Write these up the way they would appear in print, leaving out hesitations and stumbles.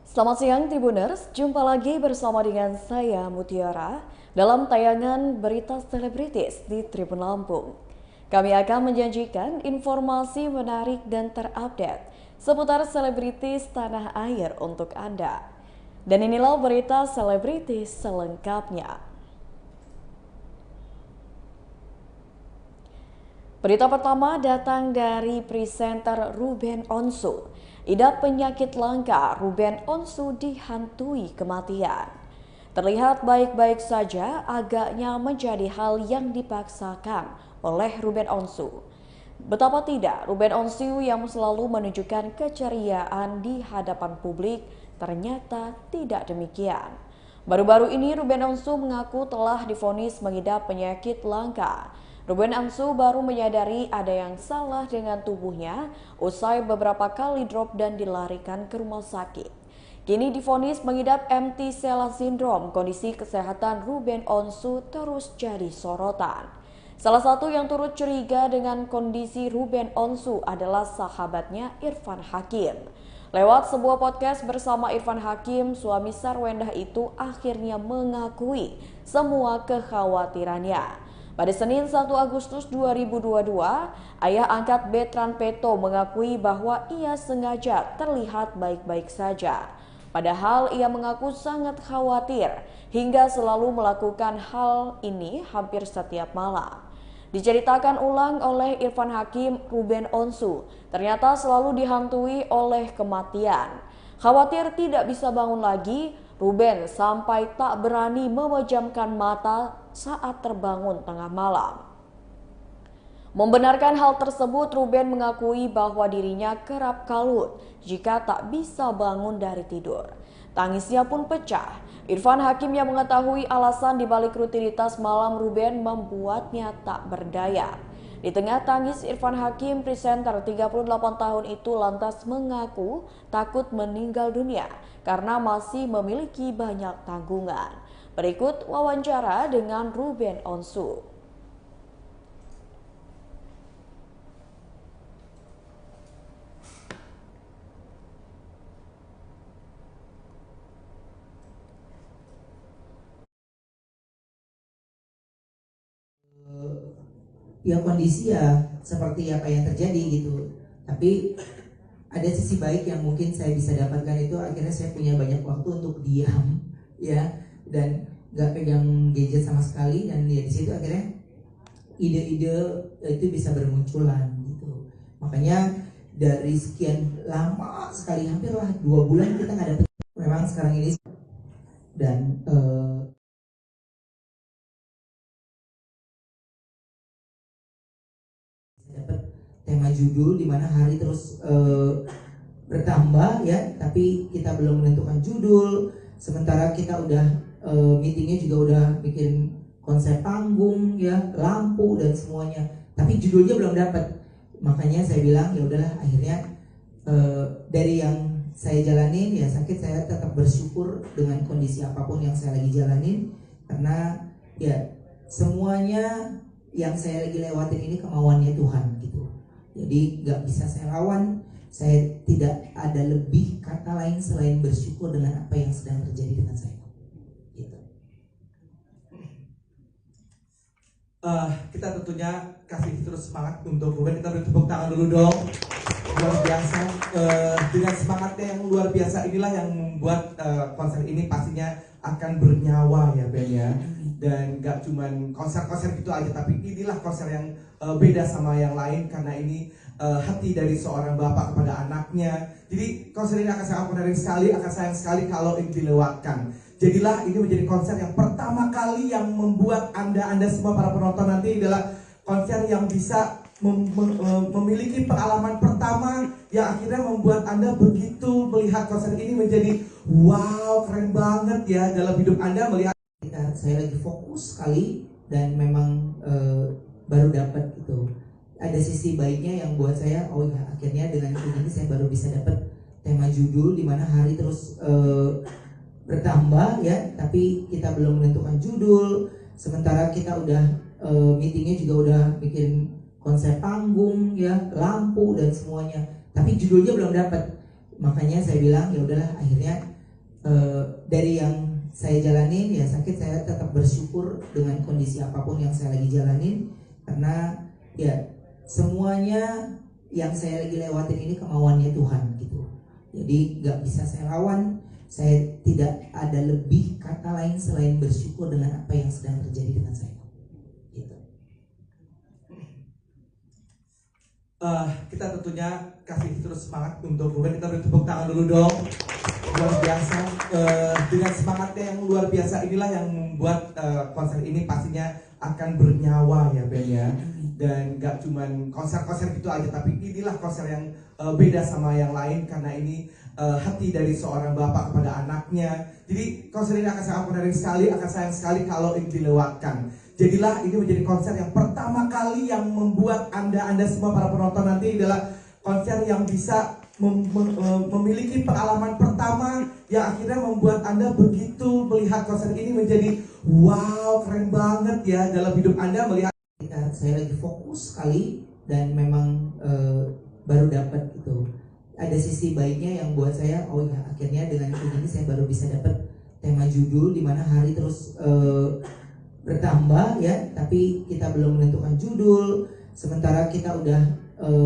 Selamat siang Tribuners, jumpa lagi bersama dengan saya Mutiara dalam tayangan Berita Selebritis di Tribun Lampung. Kami akan menjanjikan informasi menarik dan terupdate seputar selebritis tanah air untuk Anda. Dan inilah berita selebritis selengkapnya. Berita pertama datang dari presenter Ruben Onsu. Idap penyakit langka, Ruben Onsu dihantui kematian. Terlihat baik-baik saja, agaknya menjadi hal yang dipaksakan oleh Ruben Onsu. Betapa tidak, Ruben Onsu yang selalu menunjukkan keceriaan di hadapan publik ternyata tidak demikian. Baru-baru ini Ruben Onsu mengaku telah divonis mengidap penyakit langka. Ruben Onsu baru menyadari ada yang salah dengan tubuhnya usai beberapa kali drop dan dilarikan ke rumah sakit. Kini divonis mengidap empty sella syndrome. Kondisi kesehatan Ruben Onsu terus jadi sorotan. Salah satu yang turut curiga dengan kondisi Ruben Onsu adalah sahabatnya Irfan Hakim. Lewat sebuah podcast bersama Irfan Hakim, suami Sarwendah itu akhirnya mengakui semua kekhawatirannya. Pada Senin 1 Agustus 2022, ayah angkat Betran Peto mengakui bahwa ia sengaja terlihat baik-baik saja. Padahal ia mengaku sangat khawatir hingga selalu melakukan hal ini hampir setiap malam. Diceritakan ulang oleh Irfan Hakim, Ruben Onsu ternyata selalu dihantui oleh kematian. Khawatir tidak bisa bangun lagi, Ruben sampai tak berani memejamkan mata saat terbangun tengah malam. Membenarkan hal tersebut, Ruben mengakui bahwa dirinya kerap kalut jika tak bisa bangun dari tidur. Tangisnya pun pecah. Irfan Hakim yang mengetahui alasan dibalik rutinitas malam Ruben membuatnya tak berdaya. Di tengah tangis, Irfan Hakim, presenter 38 tahun itu lantas mengaku takut meninggal dunia karena masih memiliki banyak tanggungan. Berikut wawancara dengan Ruben Onsu. Ya kondisi ya seperti apa yang terjadi gitu. Tapi ada sisi baik yang mungkin saya bisa dapatkan, itu akhirnya saya punya banyak waktu untuk diam ya, dan nggak pegang gadget sama sekali, dan ya di situ akhirnya ide-ide itu bisa bermunculan gitu. Makanya dari sekian lama sekali, hampir lah 2 bulan kita nggak dapet memang sekarang ini, dan dapat tema judul di mana hari terus bertambah ya, tapi kita belum menentukan judul. Sementara kita udah meetingnya juga udah bikin konsep panggung ya, lampu dan semuanya, tapi judulnya belum dapat. Makanya saya bilang ya udahlah, akhirnya dari yang saya jalanin ya sakit, saya tetap bersyukur dengan kondisi apapun yang saya lagi jalanin, karena ya semuanya yang saya lagi lewatin ini kemauannya Tuhan gitu. Jadi nggak bisa saya lawan. Saya tidak ada lebih kata lain selain bersyukur dengan apa yang sedang terjadi dengan saya. Gitu. Kita tentunya kasih terus semangat untuk Ruben. Kita beri tepuk tangan dulu dong. Luar biasa, dengan semangatnya yang luar biasa inilah yang membuat konser ini pastinya akan bernyawa ya Ben ya. Dan gak cuman konser-konser gitu aja, tapi inilah konser yang beda sama yang lain, karena ini hati dari seorang bapak kepada anaknya. Jadi konser ini akan sangat menarik sekali, akan sayang sekali kalau ini dilewatkan. Jadilah ini menjadi konser yang pertama kali yang membuat anda semua para penonton nanti adalah konser yang bisa memiliki pengalaman pertama yang akhirnya membuat anda begitu melihat konser ini menjadi wow, keren banget ya dalam hidup anda melihat. Saya lagi fokus sekali dan memang baru dapat gitu. Ada sisi baiknya yang buat saya, oh ya akhirnya dengan ini saya baru bisa dapat tema judul di mana hari terus bertambah ya, tapi kita belum menentukan judul. Sementara kita udah meetingnya juga udah bikin konsep panggung ya, lampu dan semuanya, tapi judulnya belum dapat. Makanya saya bilang ya udahlah, akhirnya dari yang saya jalanin ya sakit, saya tetap bersyukur dengan kondisi apapun yang saya lagi jalanin, karena ya semuanya yang saya lagi lewatin ini kemauannya Tuhan gitu. Jadi nggak bisa saya lawan. Saya tidak ada lebih kata lain selain bersyukur dengan apa yang sedang terjadi dengan saya. Gitu. Kita tentunya kasih terus semangat untuk Ruben. Kita beri tepuk tangan dulu dong. Luar biasa. Dengan semangatnya yang luar biasa inilah yang membuat konser ini pastinya akan bernyawa ya Ben ya. Dan gak cuman konser-konser gitu aja, tapi inilah konser yang beda sama yang lain, karena ini hati dari seorang bapak kepada anaknya. Jadi konser ini akan sangat menarik sekali, akan sayang sekali kalau ini dilewatkan. Jadilah ini menjadi konser yang pertama kali yang membuat anda semua para penonton nanti adalah konser yang bisa memiliki pengalaman pertama yang akhirnya membuat anda begitu melihat konser ini menjadi wow, keren banget ya dalam hidup anda melihat. Saya lagi fokus sekali dan memang baru dapat gitu. Ada sisi baiknya yang buat saya, oh ya akhirnya dengan ini saya baru bisa dapat tema judul di mana hari terus bertambah ya, tapi kita belum menentukan judul. Sementara kita udah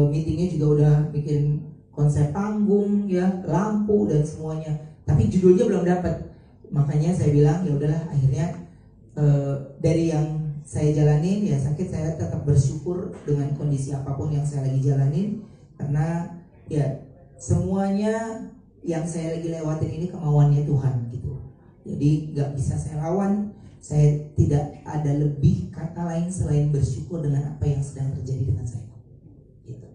meetingnya juga udah bikin konsep panggung ya, lampu dan semuanya, tapi judulnya belum dapat. Makanya saya bilang ya udahlah, akhirnya dari yang saya jalanin ya sakit, saya tetap bersyukur dengan kondisi apapun yang saya lagi jalanin, karena ya semuanya yang saya lagi lewatin ini kemauannya Tuhan gitu. Jadi nggak bisa saya lawan. Saya tidak ada lebih kata lain selain bersyukur dengan apa yang sedang terjadi dengan saya gitu.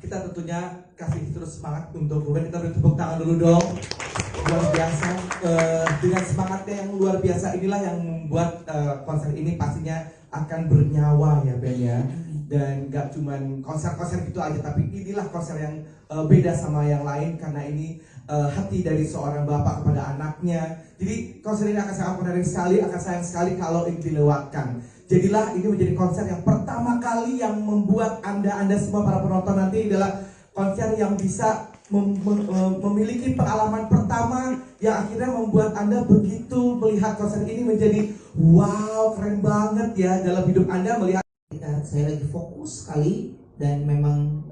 Kita tentunya kasih terus semangat untuk Ruben. Kita beri tepuk tangan dulu dong. Luar biasa. Dengan semangatnya yang luar biasa inilah yang membuat konser ini pastinya akan bernyawa ya Ben ya. Dan gak cuman konser-konser gitu aja, tapi inilah konser yang beda sama yang lain, karena ini hati dari seorang bapak kepada anaknya. Jadi konser ini akan sangat menarik sekali, akan sayang sekali kalau ini dilewatkan. Jadilah ini menjadi konser yang pertama kali yang membuat anda semua para penonton nanti adalah konser yang bisa memiliki pengalaman pertama yang akhirnya membuat anda begitu melihat konser ini menjadi wow, keren banget ya dalam hidup anda melihat. Saya lagi fokus sekali dan memang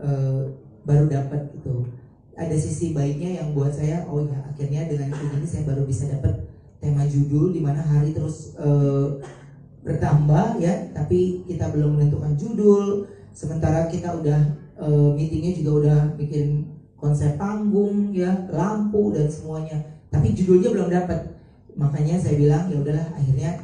baru dapat gitu. Ada sisi baiknya yang buat saya, oh ya akhirnya dengan ini saya baru bisa dapat tema judul di mana hari terus bertambah ya, tapi kita belum menentukan judul. Sementara kita udah meetingnya juga udah bikin konsep panggung ya, lampu dan semuanya, tapi judulnya belum dapat. Makanya saya bilang ya udahlah, akhirnya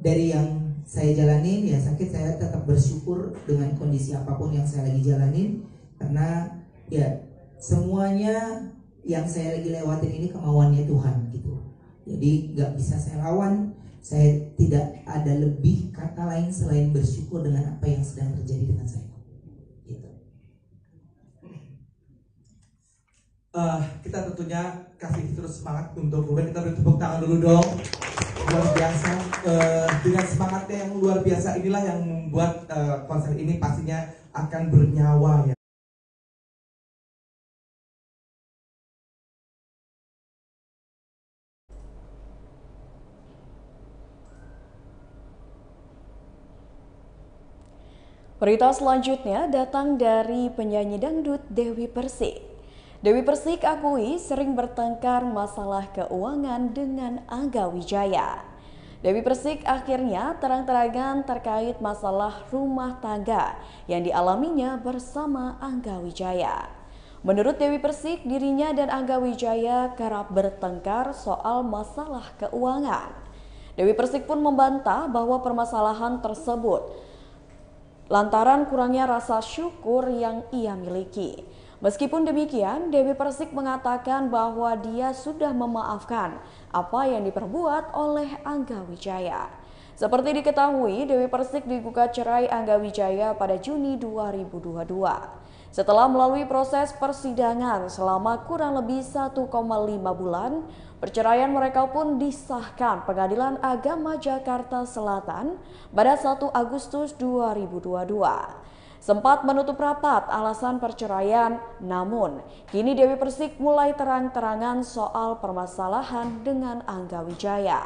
dari yang saya jalanin ya sakit, saya tetap bersyukur dengan kondisi apapun yang saya lagi jalanin, karena ya semuanya yang saya lagi lewatin ini kemauannya Tuhan gitu. Jadi nggak bisa saya lawan. Saya tidak ada lebih kata lain selain bersyukur dengan apa yang sedang terjadi dengan saya gitu. Kita tentunya kasih terus semangat untuk Ruben. Kita beri tepuk tangan dulu dong. Luar biasa. Dengan semangatnya yang luar biasa inilah yang membuat konser ini pastinya akan bernyawa ya. Berita selanjutnya datang dari penyanyi dangdut Dewi Persik. Dewi Persik akui sering bertengkar masalah keuangan dengan Angga Wijaya. Dewi Persik akhirnya terang-terangan terkait masalah rumah tangga yang dialaminya bersama Angga Wijaya. Menurut Dewi Persik, dirinya dan Angga Wijaya kerap bertengkar soal masalah keuangan. Dewi Persik pun membantah bahwa permasalahan tersebut lantaran kurangnya rasa syukur yang ia miliki. Meskipun demikian, Dewi Persik mengatakan bahwa dia sudah memaafkan apa yang diperbuat oleh Angga Wijaya. Seperti diketahui, Dewi Persik digugat cerai Angga Wijaya pada Juni 2022. Setelah melalui proses persidangan selama kurang lebih 1,5 bulan, perceraian mereka pun disahkan Pengadilan Agama Jakarta Selatan pada 1 Agustus 2022. sempat menutup rapat alasan perceraian, namun kini Dewi Persik mulai terang-terangan soal permasalahan dengan Angga Wijaya.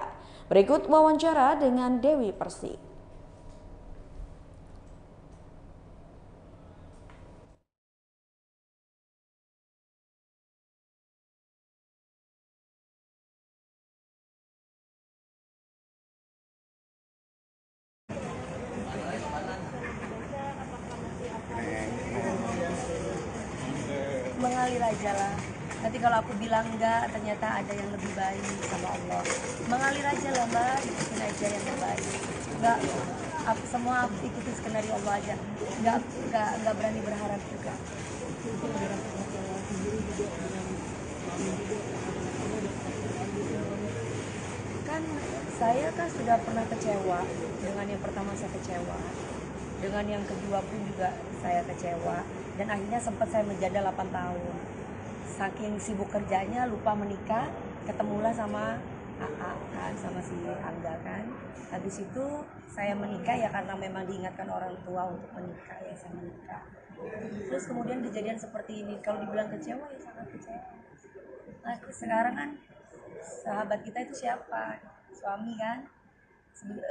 Berikut wawancara dengan Dewi Persik. Mengalir aja lah. Nanti kalau aku bilang enggak, ternyata ada yang lebih baik sama Allah. Mengalir aja lah Mbak, ikutin aja yang terbaik. Enggak, aku semua ikutin skenario Allah aja. Enggak berani berharap juga. Kan saya kan sudah pernah kecewa dengan yang pertama, saya kecewa dengan yang kedua pun juga saya kecewa, dan akhirnya sempat saya menjanda 8 tahun saking sibuk kerjanya lupa menikah. Ketemulah sama AA kan, sama si Angga kan. Habis itu saya menikah ya karena memang diingatkan orang tua untuk menikah, ya saya menikah. Terus kemudian kejadian seperti ini, kalau dibilang kecewa ya sangat kecewa. Nah sekarang kan sahabat kita itu siapa? Suami kan.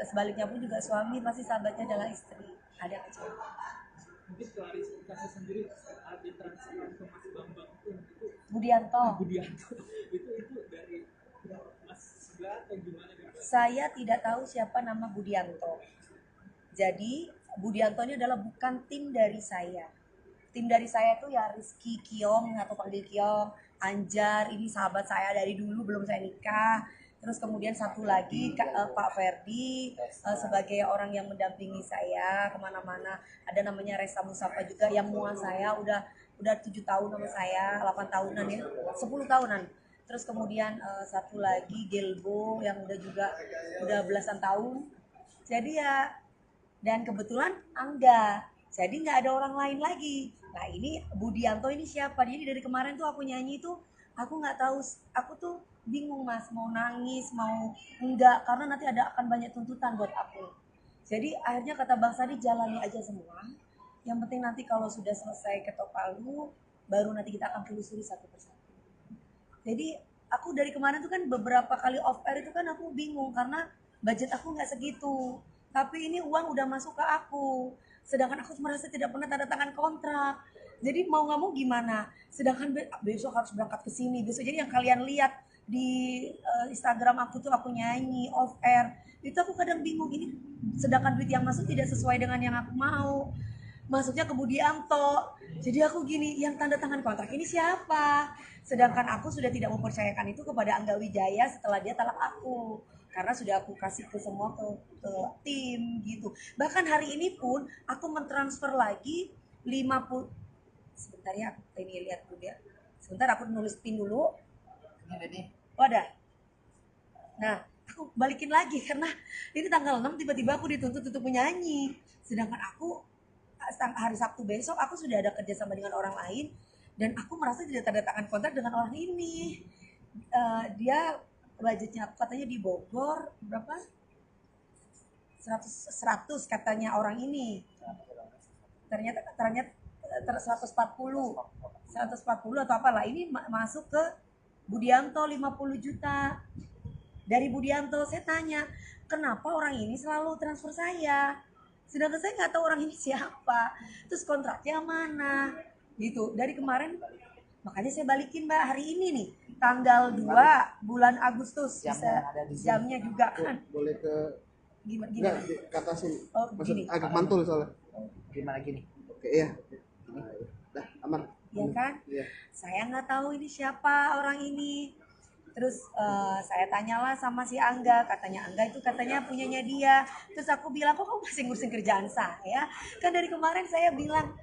Sebaliknya pun juga suami pasti sahabatnya adalah istri. Ada kecewa. Mungkin klarifikasi sendiri ada transfer ke Mas Bambang itu Budianto itu dari Mas sebelah atau gimana? Saya tidak tahu siapa nama Budianto. Jadi Budianto ini adalah bukan tim dari saya. Tim dari saya itu ya Rizky Kiong atau panggil Kiong, Anjar, ini sahabat saya dari dulu belum saya nikah. Terus kemudian satu lagi Pak Ferdi sebagai orang yang mendampingi saya kemana-mana. Ada namanya Resa Musafa juga yang muat saya udah 7 tahun sama saya, 8 tahunan ya, 10 tahunan. Terus kemudian satu lagi Gelbo yang udah belasan tahun. Jadi ya, dan kebetulan Angga. Jadi nggak ada orang lain lagi. Nah ini Budianto ini siapa? Jadi dari kemarin tuh aku nyanyi tuh aku nggak tahu, aku tuh bingung Mas, mau nangis mau enggak, karena nanti akan banyak tuntutan buat aku. Jadi akhirnya kata Bang Sadi jalani aja semua. Yang penting nanti kalau sudah selesai ketok palu, baru nanti kita akan telusuri satu persatu. Jadi aku dari kemarin tuh kan beberapa kali off air itu kan aku bingung karena budget aku nggak segitu. Tapi ini uang udah masuk ke aku. Sedangkan aku merasa tidak pernah tanda tangan kontrak. Jadi mau nggak mau gimana? Sedangkan besok harus berangkat ke sini. Besok jadi yang kalian lihat di Instagram aku tuh aku nyanyi off air. Itu aku kadang bingung ini. Sedangkan duit yang masuk tidak sesuai dengan yang aku mau. Masuknya ke Budianto. Jadi aku gini, yang tanda tangan kontrak ini siapa? Sedangkan aku sudah tidak mempercayakan itu kepada Angga Wijaya setelah dia talak aku. Karena sudah aku kasih ke semua ke tim gitu. Bahkan hari ini pun aku mentransfer lagi 50. Sebentar ya, ini lihat dulu ya. Sebentar aku nulis pin dulu. Wadah. Nah, aku balikin lagi karena ini tanggal 6 tiba-tiba aku dituntut untuk menyanyi. Sedangkan aku hari Sabtu besok aku sudah ada kerja sama dengan orang lain dan aku merasa tidak tanda tangan kontrak dengan orang ini. Dia budgetnya aku katanya di Bogor berapa? 100 katanya orang ini. Ternyata 140 atau apalah. Ini masuk ke Budianto 50 juta. Dari Budianto saya tanya, kenapa orang ini selalu transfer saya? Sedangkan saya nggak tahu orang ini siapa. Terus kontraknya mana? Gitu. Dari kemarin, makanya saya balikin Mbak hari ini nih. Tanggal 2 bulan Agustus. Jamnya juga kan. Boleh ke gimana? Ke atas sini. Oh, maksud gini. agak mantul soalnya. Gimana gini? Oke, iya. Dah, aman. Iya kan? Iya. Saya nggak tahu ini siapa orang ini. Terus saya tanyalah sama si Angga, katanya Angga itu katanya punyanya dia. Terus aku bilang, kok kamu masih ngurusin kerjaan saya? Kan dari kemarin saya bilang,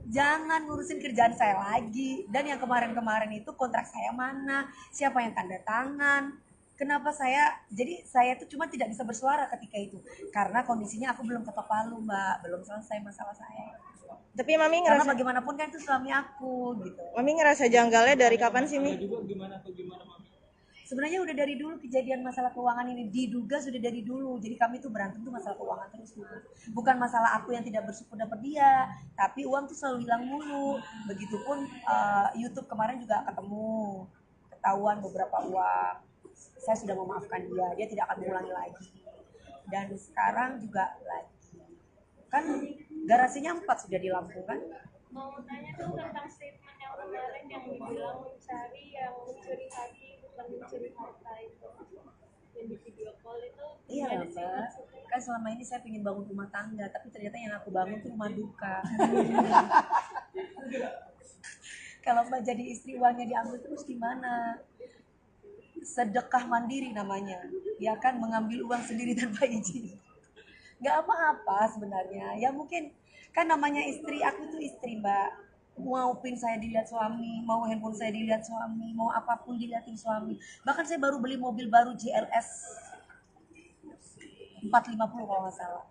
jangan ngurusin kerjaan saya lagi. Dan yang kemarin-kemarin itu kontrak saya mana? Siapa yang tanda tangan? Kenapa jadi saya tuh cuma tidak bisa bersuara ketika itu. Karena kondisinya aku belum ketok palu Mbak, belum selesai masalah saya. Tapi Mami Karena ngerasa, bagaimanapun kan itu suami aku gitu. Mami ngerasa janggalnya dari kapan sih Mi? Juga gimana Mami? Sebenarnya udah dari dulu kejadian masalah keuangan ini diduga sudah dari dulu. Jadi kami tuh berantem tuh masalah keuangan terus dulu. Bukan masalah aku yang tidak bersyukur dapat dia, tapi uang tuh selalu hilang mulu. Begitupun YouTube kemarin juga ketemu, ketahuan beberapa uang. Saya sudah memaafkan dia tidak akan mengulangi lagi. Dan sekarang juga lagi. Kan garasinya 4 sudah di Lampung kan? Mau tanya tuh tentang statement yang kemarin yang dibilang mencari yang mencuri hati bukan mencuri harta itu yang di video call itu Iya gimana lah sih Mbak, maksudnya? kan selama ini saya ingin bangun rumah tangga, tapi ternyata yang aku bangun tuh rumah duka. Kalau Mbak jadi istri uangnya diambil terus gimana? Sedekah mandiri namanya, ya kan, mengambil uang sendiri tanpa izin. Nggak apa-apa sebenarnya, ya mungkin kan namanya istri, aku tuh istri Mbak, mau pin saya dilihat suami, mau handphone saya dilihat suami, mau apapun dilihatin suami. Bahkan saya baru beli mobil baru GLS 450 kalau nggak salah,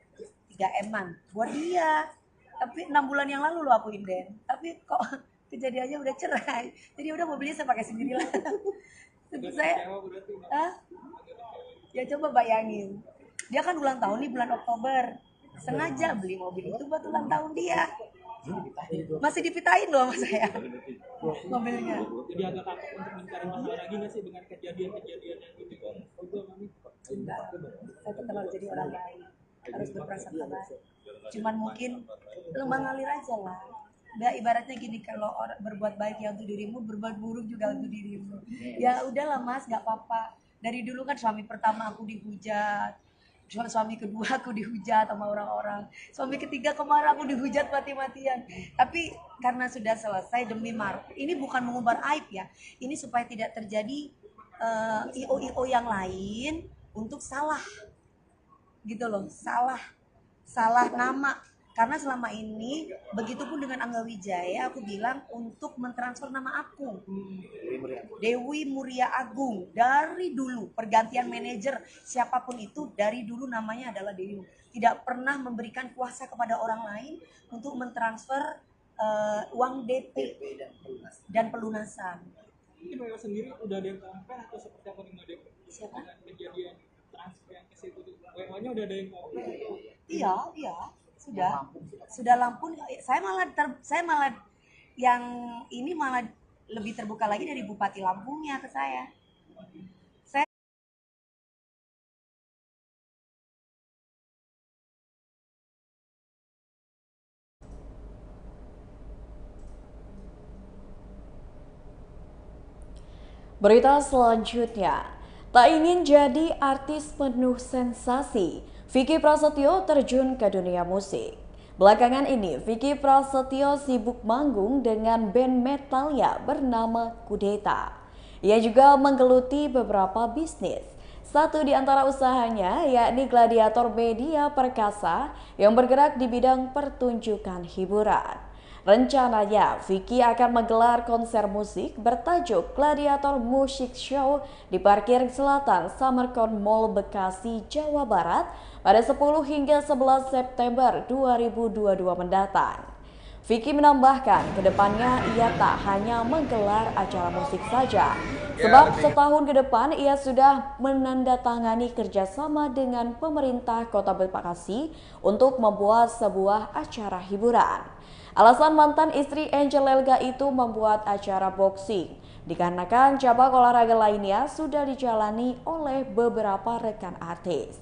3M-an buat dia. Tapi 6 bulan yang lalu loh aku inden, tapi kok kejadiannya udah cerai, jadi udah mobilnya saya pakai sendiri lah. Saya, ya coba bayangin, dia kan ulang tahun nih bulan Oktober, sengaja beli mobil itu buat ulang tahun dia, masih dipitain loh sama saya mobilnya. Jadi agak takut untuk mencari masalah lagi nggak sih dengan kejadian-kejadian yang gitu kan? Enggak, saya tetap harus jadi orang baik, harus berprasangka baik. Cuman mungkin lu mengalir aja lah. Udah ibaratnya gini, kalau orang berbuat baik ya untuk dirimu, berbuat buruk juga untuk dirimu. Ya udahlah Mas, nggak apa-apa. Dari dulu kan suami pertama aku dihujat, suami kedua aku dihujat sama orang-orang, suami ketiga kemarin aku dihujat mati-matian. Tapi karena sudah selesai demi ini bukan mengumbar aib ya, ini supaya tidak terjadi IO yang lain untuk salah gitu loh, salah nama. Karena selama ini begitupun dengan Angga Wijaya, aku bilang untuk mentransfer nama aku Dewi Muria Agung. Dari dulu pergantian manajer siapapun itu, dari dulu namanya adalah Dewi, tidak pernah memberikan kuasa kepada orang lain untuk mentransfer uang DP dan pelunasan. Ini Mbak sendiri udah ada yang komplain atau seperti apa nih Mbak? Siapa? Dengan kejadian transfer yang ke situ, WO-nya udah ada yang komplain? Iya, sudah Lampung. Saya malah yang ini malah lebih terbuka lagi dari Bupati Lampungnya ke saya. Berita selanjutnya, tak ingin jadi artis penuh sensasi, Vicky Prasetyo terjun ke dunia musik. Belakangan ini, Vicky Prasetyo sibuk manggung dengan band metalnya bernama Kudeta. Ia juga menggeluti beberapa bisnis. Satu di antara usahanya yakni Gladiator Media Perkasa yang bergerak di bidang pertunjukan hiburan. Rencananya, Vicky akan menggelar konser musik bertajuk Gladiator Music Show di parkir selatan Summercon Mall Bekasi, Jawa Barat pada 10 hingga 11 September 2022 mendatang. Vicky menambahkan, kedepannya ia tak hanya menggelar acara musik saja, sebab setahun ke depan ia sudah menandatangani kerjasama dengan pemerintah Kota Bekasi untuk membuat sebuah acara hiburan. Alasan mantan istri Angel Elga itu membuat acara boxing, dikarenakan cabang olahraga lainnya sudah dijalani oleh beberapa rekan artis.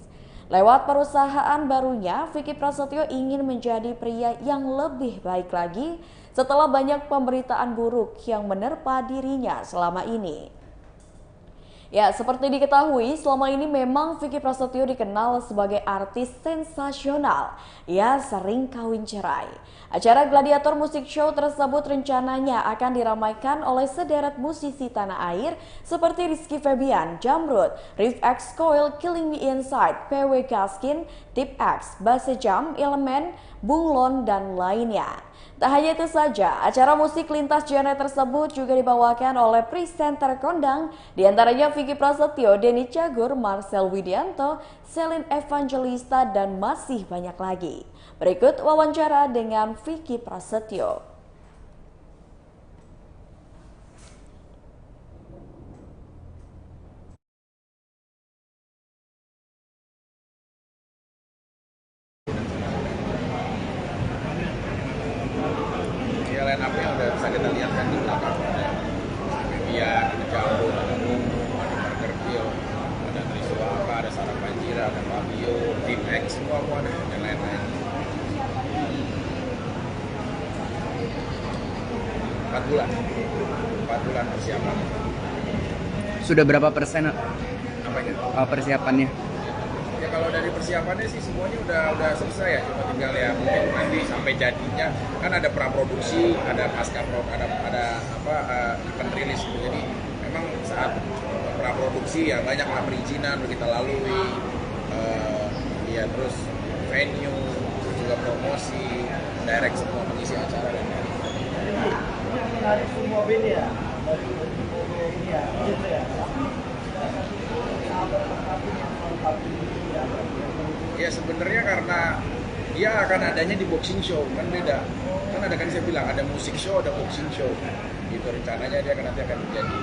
Lewat perusahaan barunya, Vicky Prasetyo ingin menjadi pria yang lebih baik lagi setelah banyak pemberitaan buruk yang menerpa dirinya selama ini. Ya, seperti diketahui, selama ini memang Vicky Prasetyo dikenal sebagai artis sensasional. Ia sering kawin cerai. Acara Gladiator Music Show tersebut rencananya akan diramaikan oleh sederet musisi tanah air seperti Rizky Febian, Jamrud, Riff X Coil, Killing Me Inside, PW Gaskin, Tip X, Basejam, Elemen, Bunglon, dan lainnya. Tak hanya itu saja, acara musik lintas genre tersebut juga dibawakan oleh presenter kondang, diantaranya Vicky Prasetyo, Denny Cagur, Marcel Widianto, Celine Evangelista, dan masih banyak lagi. Berikut wawancara dengan Vicky Prasetyo. line up-nya udah bisa kita lihat kan di belakang. Ada Vivian, ada Jambo, ada Mumu, ada Burger Kill, ada Triswaka, ada Sarah Panjira, ada Fabio, Tim X, semua ada dan lain-lain. 4 bulan persiapan. Sudah berapa persen Apanya? persiapannya? Ya kalau dari persiapannya sih semuanya udah selesai ya, cuma tinggal ya mungkin nanti sampai jadinya kan ada praproduksi, ada pasca ada event rilis gitu. Jadi memang saat praproduksi ya banyak lah perizinan udah kita lalui, ya terus venue, terus juga promosi, direct semua pengisi acara dan lain-lain. Ya sebenarnya karena dia akan adanya di boxing show kan beda. Kan ada kan saya bilang ada musik show, ada boxing show. Gitu rencananya dia nanti akan menjadi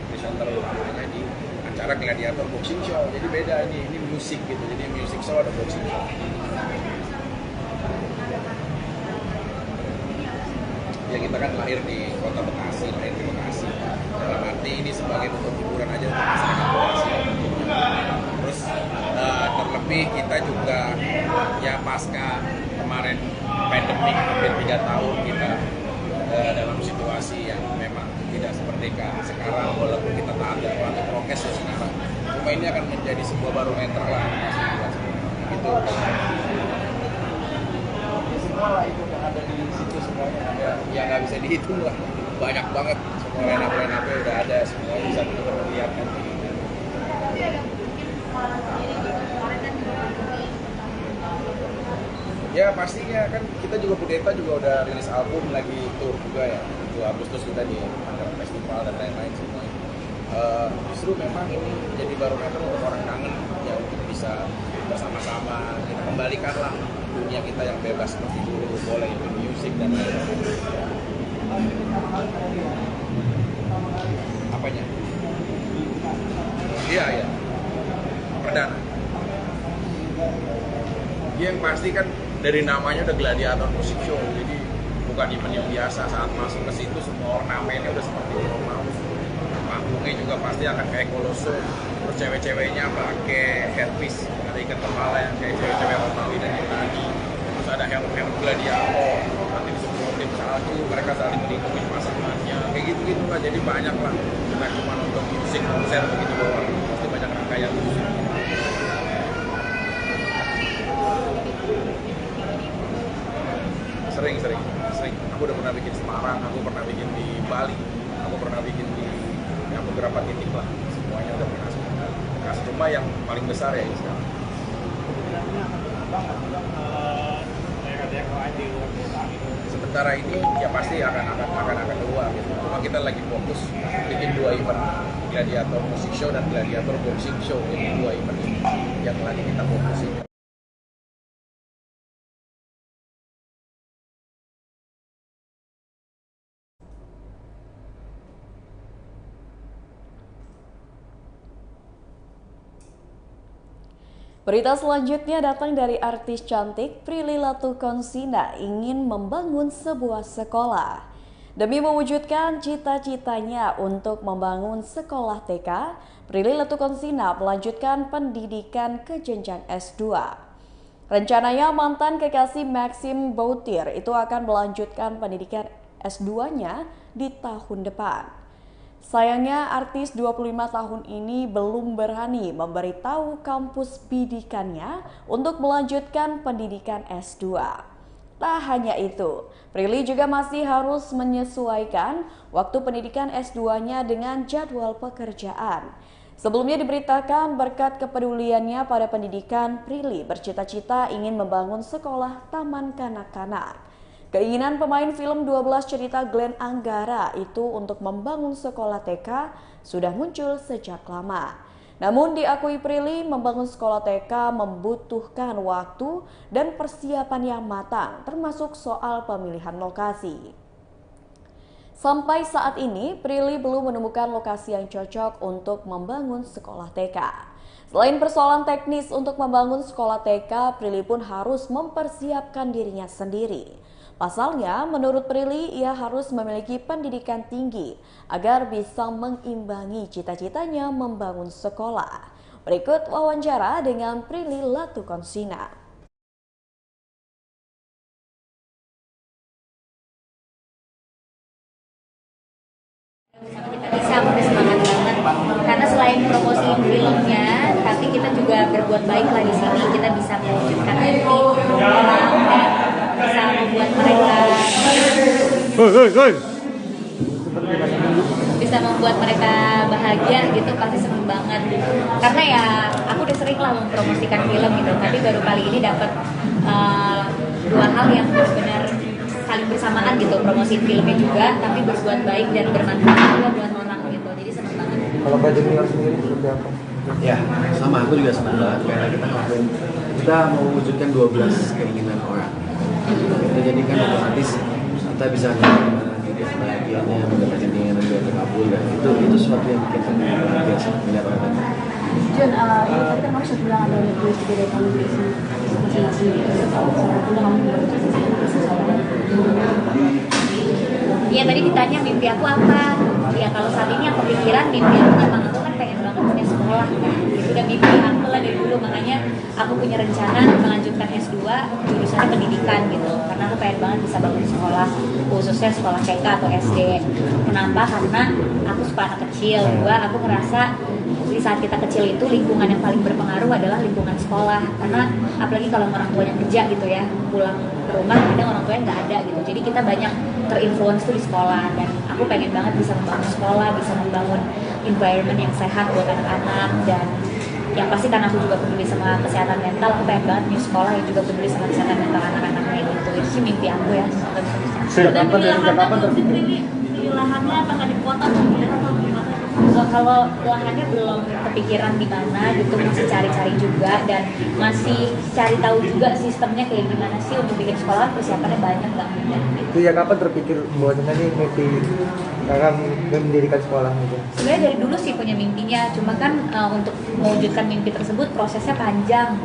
presenter utamanya di acara gladiator boxing show. Jadi beda ini musik gitu. Jadi music show ada boxing show. Ya kita kan lahir di kota Bekasi, lahir di Bekasi. Dalam arti ini sebagai bentuk hiburan aja untuk masyarakat Bekasi. Terus terlebih kita juga ya pasca kemarin pandemik hampir 3 tahun kita dalam situasi yang memang tidak seperti sekarang walaupun kita taat dalam prokes ya sekarang. Cuma ini akan menjadi sebuah barometer lah gitu. Semua lah itu yang ada di situ semuanya ada ya nggak bisa dihitung lah, banyak banget semua line-up udah ada semua bisa kita lihat kan. Ya pastinya kan kita juga Pudeta juga udah rilis album lagi tour juga ya 7 Agustus kita di festival dan lain-lain semua. Justru memang ini jadi barometer untuk orang kangen ya untuk bisa bersama-sama kita kembalikanlah dunia kita yang bebas seperti dulu, boleh itu musik dan lain-lain. Apanya? Iya. Perdana. Dia yang pasti kan dari namanya udah gladiator musik show, jadi bukan event yang biasa. Saat masuk ke situ semua ornamennya udah seperti normal. Panggungnya juga pasti akan kayak Kolosseum. Terus cewek-ceweknya pakai headpiece, ada ikat kepala yang kayak cewek-cewek Romawi dan Yunani. Terus ada helm gladiator, nanti disemprotin salju, mereka saling melindungi pasangannya, kayak gitu-gitu lah. Jadi banyak lah, bukan cuma untuk musik konser begitu doang, pasti banyak rangkaian musik. Sering. Aku udah pernah bikin Semarang, aku pernah bikin di Bali, aku pernah bikin di beberapa titik lah. Semuanya udah pernah. Cuma yang paling besar ya ini sekarang. Sementara ini ya pasti akan keluar gitu. Cuma kita lagi fokus bikin 2 event, Gladiator Music Show dan Gladiator Boxing Show. Ini 2 event ini yang lagi kita fokusin. Berita selanjutnya datang dari artis cantik Prilly Latuconsina ingin membangun sebuah sekolah. Demi mewujudkan cita-citanya untuk membangun sekolah TK, Prilly Latuconsina melanjutkan pendidikan ke jenjang S2. Rencananya mantan kekasih Maxim Bautir itu akan melanjutkan pendidikan S2-nya di tahun depan. Sayangnya artis 25 tahun ini belum berani memberitahu kampus bidikannya untuk melanjutkan pendidikan S2. Tak hanya itu, Prilly juga masih harus menyesuaikan waktu pendidikan S2-nya dengan jadwal pekerjaan. Sebelumnya diberitakan berkat kepeduliannya pada pendidikan, Prilly bercita-cita ingin membangun sekolah taman kanak-kanak. Keinginan pemain film 12 cerita Glenn Anggara itu untuk membangun sekolah TK sudah muncul sejak lama. Namun diakui Prilly, membangun sekolah TK membutuhkan waktu dan persiapan yang matang, termasuk soal pemilihan lokasi. Sampai saat ini, Prilly belum menemukan lokasi yang cocok untuk membangun sekolah TK. Selain persoalan teknis untuk membangun sekolah TK, Prilly pun harus mempersiapkan dirinya sendiri. Pasalnya, menurut Prilly, ia harus memiliki pendidikan tinggi agar bisa mengimbangi cita-citanya membangun sekolah. Berikut wawancara dengan Prilly Latukonsina. Kita bisa, aku udah semangat banget karena selain promosiin filmnya, tapi kita juga berbuat baik lah di sini. Kita bisa mewujudkan mimpi orang dan bisa membuat mereka bisa membuat mereka bahagia gitu, pasti seneng banget. Karena ya aku udah sering lah mempromosikan film gitu, tapi baru kali ini dapat dua hal yang benar-benar saling bersamaan gitu, promosiin filmnya juga tapi berbuat baik dan bermanfaat juga buat orang gitu, jadi seneng banget. Kalau Pak Junior sendiri seperti apa? Ya, sama aku juga senang banget karena kita mau mewujudkan 12 keinginan orang. Kita jadikan otomatis kita bisa gimana titik bahagianya mendapatkan keinginan dia terkabul, dan itu sesuatu yang bikin saya bahagia melihat orang lain. Jun, tadi kan kamu sudah bilang ada duit dari kamu di sini masing-masing Iya, tadi ditanya mimpi aku apa. Ya kalau saat ini aku pikiran mimpi aku memang aku kan pengen banget punya sekolah kan. Itu udah mimpi aku lah dari dulu, makanya aku punya rencana melanjutkan S2 jurusannya pendidikan gitu. Karena aku pengen banget bisa bangun sekolah, khususnya sekolah TK atau SD. Kenapa? Karena aku suka anak kecil. Dua, aku ngerasa di saat kita kecil itu lingkungan yang paling berpengaruh adalah lingkungan sekolah. Karena apalagi kalau orang tuanya kerja gitu ya, pulang ke rumah kadang orang tuanya nggak ada gitu. Jadi kita banyak terinfluence tuh di sekolah, dan aku pengen banget bisa membangun sekolah, bisa membangun environment yang sehat buat anak-anak. Dan yang pasti karena aku juga peduli sama kesehatan mental, aku pengen banget punya sekolah yang juga peduli sama kesehatan mental anak-anaknya gitu. Itu sih mimpi aku ya. Dan pilih lahannya apakah di kota atau di daerah atau gimana? Kalau lahannya belum kepikiran di mana gitu, masih cari-cari juga dan masih cari tahu juga sistemnya kayak gimana sih untuk bikin sekolah. Persiapannya banyak nggak mudah gitu. Itu ya kapan terpikir bahwasanya ini mimpi akan mendirikan sekolah gitu? Sebenarnya dari dulu sih punya mimpinya, cuma kan untuk mewujudkan mimpi tersebut prosesnya panjang.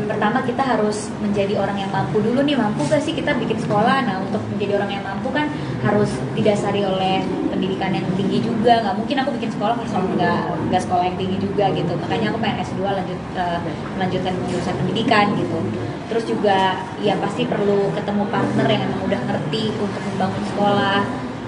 Pertama kita harus menjadi orang yang mampu dulu nih, mampu gak sih kita bikin sekolah. Nah untuk menjadi orang yang mampu kan harus didasari oleh pendidikan yang tinggi juga. Nggak mungkin aku bikin sekolah kalau nggak sekolah yang tinggi juga gitu. Makanya aku pengen S2 melanjutkan jurusan pendidikan gitu. Terus juga ya pasti perlu ketemu partner yang emang udah ngerti untuk membangun sekolah,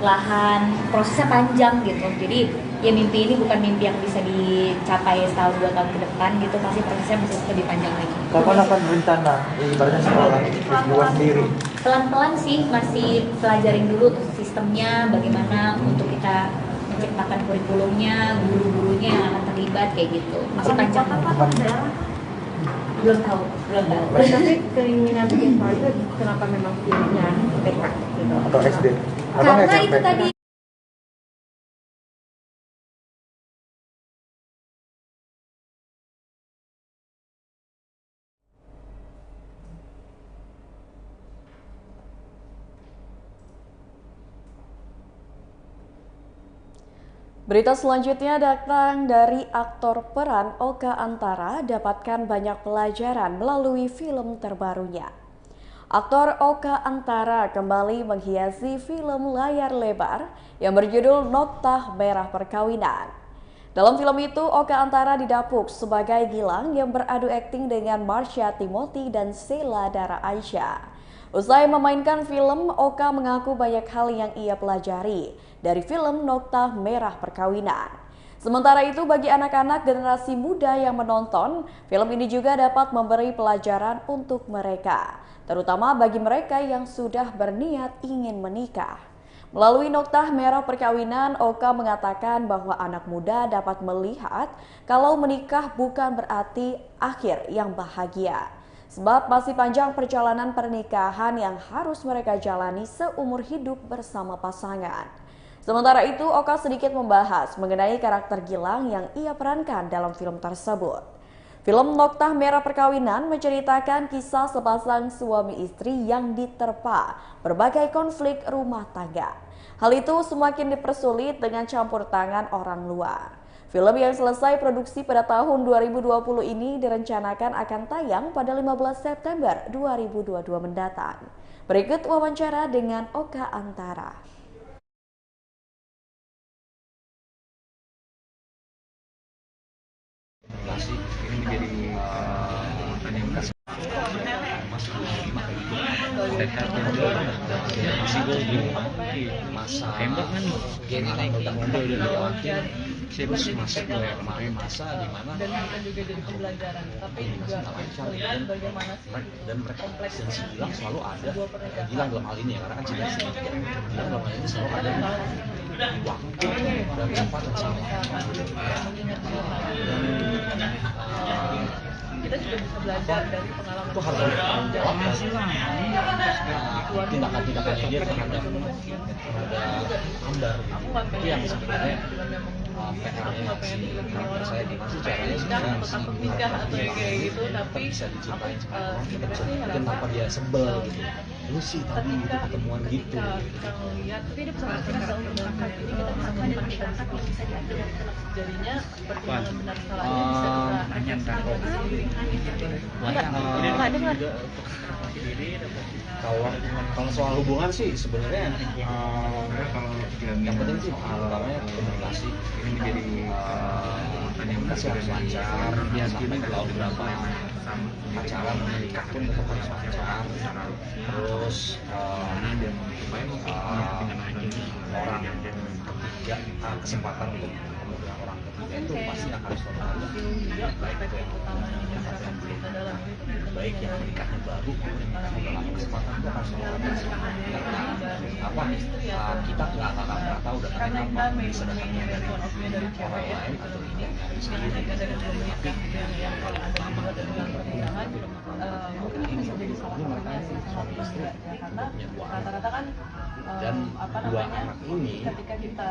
lahan, prosesnya panjang gitu. Jadi ya mimpi ini bukan mimpi yang bisa dicapai setahun 2 tahun ke depan gitu, pasti prosesnya masih lebih panjang lagi. Kapan akan berencana ibaratnya sekolah S2 sendiri? Pelan-pelan sih, masih pelajarin dulu sistemnya, bagaimana untuk kita menciptakan kurikulumnya, guru-gurunya yang akan terlibat kayak gitu. Masih panjang. Belum tahu. Tapi keinginan bikin sekolah itu kenapa memang pilihnya TK gitu? Atau SD? Karena itu tadi. Berita selanjutnya datang dari aktor peran Oka Antara dapatkan banyak pelajaran melalui film terbarunya. Aktor Oka Antara kembali menghiasi film layar lebar yang berjudul Noktah Merah Perkawinan. Dalam film itu, Oka Antara didapuk sebagai Gilang yang beradu akting dengan Marsha Timothy dan Sheila Dara Aisyah. Usai memainkan film, Oka mengaku banyak hal yang ia pelajari dari film Noktah Merah Perkawinan. Sementara itu, bagi anak-anak generasi muda yang menonton, film ini juga dapat memberi pelajaran untuk mereka, terutama bagi mereka yang sudah berniat ingin menikah. Melalui Noktah Merah Perkawinan, Oka mengatakan bahwa anak muda dapat melihat kalau menikah bukan berarti akhir yang bahagia. Sebab masih panjang perjalanan pernikahan yang harus mereka jalani seumur hidup bersama pasangan. Sementara itu, Oka sedikit membahas mengenai karakter Gilang yang ia perankan dalam film tersebut. Film Noktah Merah Perkawinan menceritakan kisah sepasang suami istri yang diterpa berbagai konflik rumah tangga. Hal itu semakin dipersulit dengan campur tangan orang luar. Film yang selesai produksi pada tahun 2020 ini direncanakan akan tayang pada 15 September 2022 mendatang. Berikut wawancara dengan Oka Antara. Ini menjadi animasi masih masa tembak kan jadi naik udah lewatin terus masuk ke masa gimana dan kita juga jadi pembelajaran tapi juga melihat bagaimana sih dan mereka dan si Gilang selalu ada Gilang dalam hal ini ya karena kan Gilang dalam hal ini selalu ada di waktu dan tempat yang sama kita juga bisa belajar dari pengalaman itu harus bertanggung jawab tindakan-tindakan dia terhadap Ambar itu yang sebenarnya PR-nya si karakter saya gimana sih caranya takut nikah atau kayak gitu tapi bisa dicintain sama orang kita bisa bikin tanpa dia sebel gitu lu sih tadi ketemuan gitu kita ngeliat tapi ada pesan-pesan untuk masyarakat ini kita bisa melihat masyarakat yang bisa diambil jadinya pertimbangan benar salahnya bisa kita kalau soal hubungan sih sebenarnya yang penting sih namanya komunikasi ini menjadi komunikasi harus lancar ya gini kalau berapa pacaran menikah pun tetap harus lancar terus orang ketiga kesempatan untuk orang ketiga itu pasti akan selalu ada baik itu yang baik yang menikahnya baru yang dalam kesempatan itu akan selalu ada apa kita nggak pernah tahu datangnya apa bisa datangnya dari orang lain atau ini yang paling ada juga dalam pernikahan mungkin ini bisa jadi salah satunya sih suami istri karena rata-rata kan dan dua anak ini ketika kita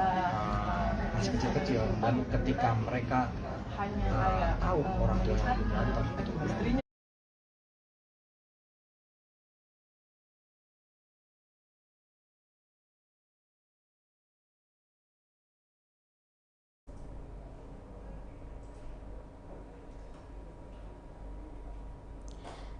masih kecil-kecil dan ketika mereka hanya tahu orang tua yang berantem istrinya.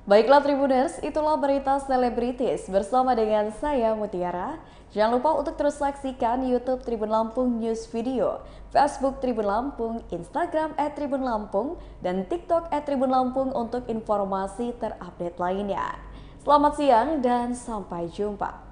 Baiklah Tribuners, itulah berita selebritis bersama dengan saya Mutiara. Jangan lupa untuk terus saksikan YouTube Tribun Lampung News Video, Facebook Tribun Lampung, Instagram @tribunlampung, dan TikTok @tribun Lampung untuk informasi terupdate lainnya. Selamat siang dan sampai jumpa.